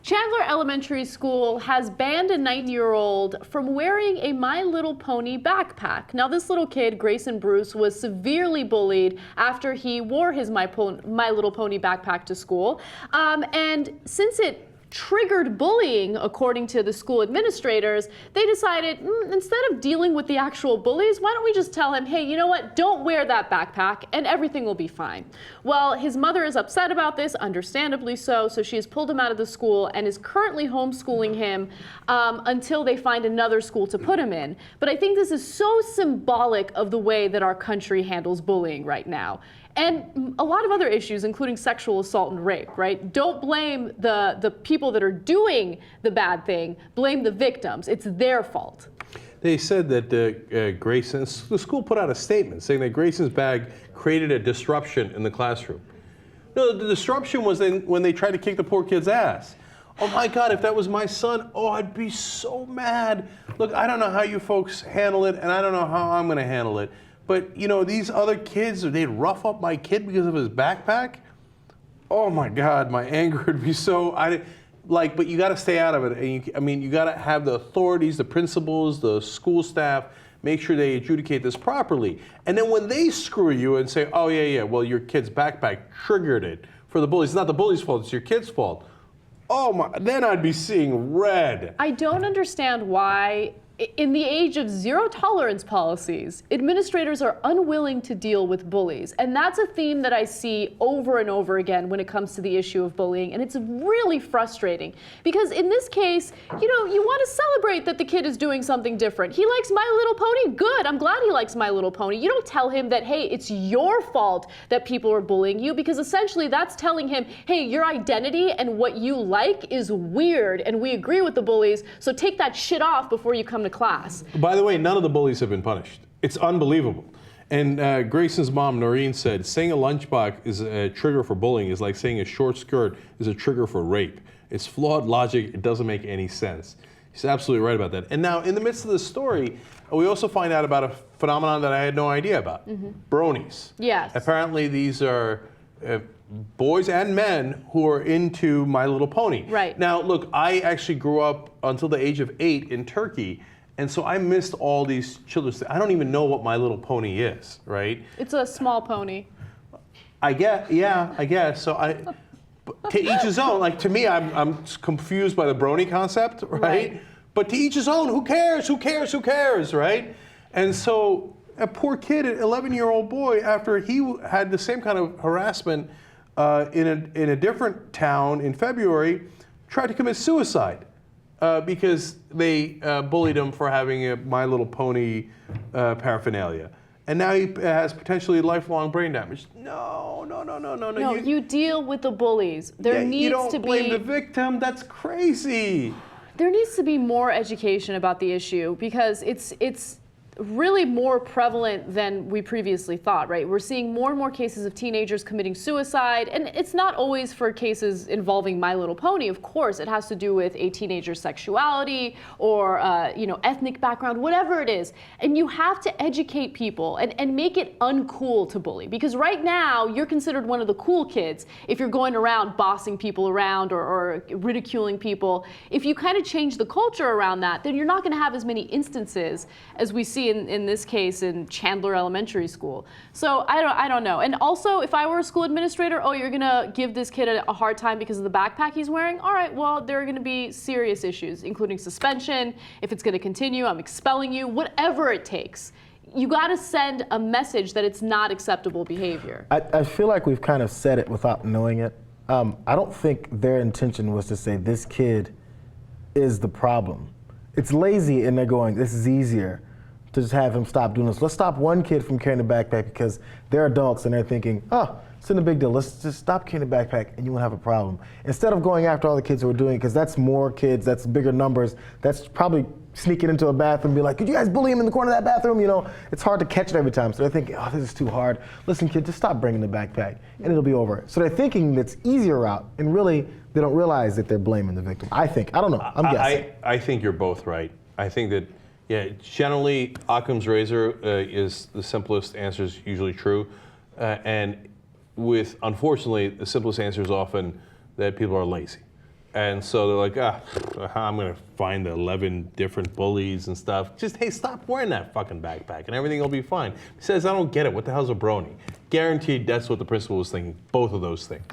Chandler Elementary School has banned a 9-year-old from wearing a My Little Pony backpack. Now, this little kid, Grayson Bruce, was severely bullied after he wore his My Little Pony backpack to school. And since it triggered bullying, according to the school administrators, they decided instead of dealing with the actual bullies, why don't we just tell him, hey, you know what, don't wear that backpack and everything will be fine. Well, his mother is upset about this, understandably so she has pulled him out of the school and is currently homeschooling him until they find another school to put him in. But I think this is so symbolic of the way that our country handles bullying right now. And a lot of other issues, including sexual assault and rape, right? Don't blame the people that are doing the bad thing, blame the victims. It's their fault. They said that the school put out a statement saying that Grayson's bag created a disruption in the classroom. No, the disruption was when they tried to kick the poor kid's ass. Oh my God, if that was my son, oh, I'd be so mad. Look, I don't know how you folks handle it, and I don't know how I'm gonna handle it. But, you know, these other kids, they'd rough up my kid because of his backpack. Oh my God, my anger would be so, but you gotta stay out of it. And you gotta have the authorities, the principals, the school staff, make sure they adjudicate this properly. And then when they screw you and say, oh yeah, well, your kid's backpack triggered it for the bullies. It's not the bully's fault, it's your kid's fault. Oh my, then I'd be seeing red. I don't understand why, in the age of zero tolerance policies, administrators are unwilling to deal with bullies. And that's a theme that I see over and over again when it comes to the issue of bullying. And it's really frustrating because in this case, you know, you want to celebrate that the kid is doing something different. He likes My Little Pony. Good. I'm glad he likes My Little Pony. You don't tell him that, hey, it's your fault that people are bullying you, because essentially that's telling him, hey, your identity and what you like is weird and we agree with the bullies. So take that shit off before you come to class. By the way, none of the bullies have been punished. It's unbelievable. And Grayson's mom, Noreen, said saying a lunchbox is a trigger for bullying is like saying a short skirt is a trigger for rape. It's flawed logic. It doesn't make any sense. She's absolutely right about that. And now, in the midst of the story, we also find out about a phenomenon that I had no idea about. Bronies. Yes. Apparently, these are boys and men who are into My Little Pony. Right. Now, look, I actually grew up until the age of 8 in Turkey, and so I missed all these children's. I don't even know what My Little Pony is, right? It's a small pony. I guess. So to each his own. Like, to me, I'm confused by the brony concept, right? But to each his own. Who cares? Who cares? Who cares? Right? And so a poor kid, an 11-year-old boy, after he had the same kind of harassment in a different town in February, tried to commit suicide because they bullied him for having a My Little Pony paraphernalia. And now he has potentially lifelong brain damage. No. No, you deal with the bullies. There needs you don't to be blame the victim. That's crazy. There needs to be more education about the issue because it's really more prevalent than we previously thought, right? We're seeing more and more cases of teenagers committing suicide, and it's not always for cases involving My Little Pony. Of course, it has to do with a teenager's sexuality or ethnic background, whatever it is. And you have to educate people and make it uncool to bully, because right now you're considered one of the cool kids if you're going around bossing people around or ridiculing people. If you kind of change the culture around that, then you're not going to have as many instances as we see in this case in Chandler Elementary School. So I don't know. And also, if I were a school administrator, oh, you're gonna give this kid a hard time because of the backpack he's wearing? All right, well, there are gonna be serious issues, including suspension. If it's gonna continue, I'm expelling you, whatever it takes. You gotta send a message that it's not acceptable behavior. I feel like we've kind of said it without knowing it. I don't think their intention was to say this kid is the problem. It's lazy and they're going, this is easier to just have him stop doing this. Let's stop one kid from carrying a backpack because they're adults and they're thinking, oh, it's not a big deal. Let's just stop carrying a backpack and you won't have a problem. Instead of going after all the kids who are doing it, because that's more kids, that's bigger numbers, that's probably sneaking into a bathroom and be like, could you guys bully him in the corner of that bathroom? You know, it's hard to catch it every time. So they're thinking, oh, this is too hard. Listen, kid, just stop bringing the backpack and it'll be over. So they're thinking that's easier route, and really they don't realize that they're blaming the victim. I think, I don't know, I'm guessing. I think you're both right. I think that, yeah, generally Occam's razor is the simplest answer is usually true. And unfortunately, the simplest answer is often that people are lazy. And so they're like, I'm gonna find the 11 different bullies and stuff. Just, hey, stop wearing that fucking backpack and everything will be fine. He says, I don't get it. What the hell's a brony? Guaranteed that's what the principal was thinking, both of those things.